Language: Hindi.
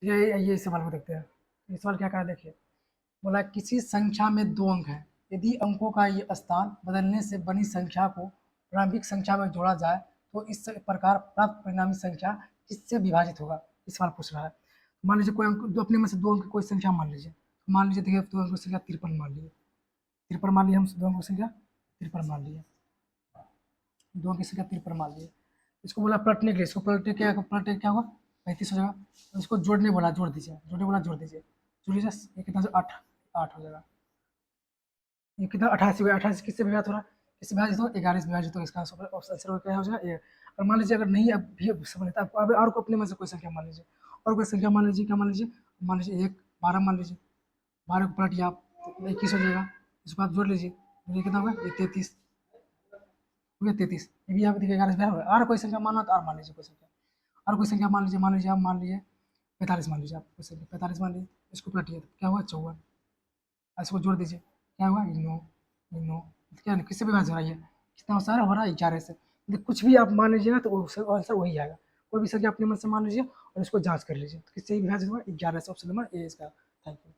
ये इस सवाल को देखते हैं। ये सवाल क्या कहा देखिए। बोला किसी संख्या में दो अंक हैं, यदि अंकों का ये स्थान बदलने से बनी संख्या को प्रारंभिक संख्या में जोड़ा जाए तो इस प्रकार प्राप्त परिणामी संख्या किससे विभाजित होगा। इस सवाल पूछ रहा है। मान लीजिए कोई अंक दो, अपने में से दो अंक की कोई संख्या मान लीजिए। मान लीजिए देखिए दो अंक की संख्या 53 मान लीजिए। 53 मान लिया हम, दो अंक की संख्या 53 मान लिया। दो अंक की संख्या 53 मान लिया। इसको बोला पलटने के लिए, इसको पलटे क्या होगा, 35 हो जाएगा। इसको जोड़ने बोला, जोड़ दीजिए। जोड़ने बोला, जोड़ दीजिए। जोड़ लीजिए, ये कितना से 8, 8 हो जाएगा। ये कितना 88 हुआ। 88 किससे विभाजित हो रहा है, किससे विभाजित हो, 11 से विभाजित हो। इसका आंसर क्या हो जाएगा, ये। और मान लीजिए अगर नहीं अब भी समझ लेता अब और को अपने में से कोई संख्या मान लीजिए। और कोई संख्या मान लीजिए, क्या मान लीजिए, मान लीजिए 1 12 मान लीजिए। 12 को पलट आप तो 21 हो जाएगा। इसको आप जोड़ लीजिए। ये कितना होगा, ये 33 हो गया। 33 ये भी यहाँ पे देखिए 11 से होगा। और कोई संख्या मानना तो और मान लीजिए कोई संख्या। और कोई संख्या मान लीजिए, आप मान लीजिए 45 मान लीजिए। आप कोई संख्या 45 मान लीजिए। इसको पलटिए तो क्या हुआ, 54। इसको जोड़ दीजिए, क्या हुआ, ये 9। ये 9 क्या किससे विभाजित हो रहा है, ये कितना सारा हो रहा है, 11 से। यदि कुछ भी आप मान लीजिएगा तो आंसर वही आएगा। कोई भी संख्या अपने मन से मान लीजिए और इसको जांच कर लीजिए तो किससे विभाजित हुआ, 11 से। ऑप्शन नंबर ए इसका। Thank you.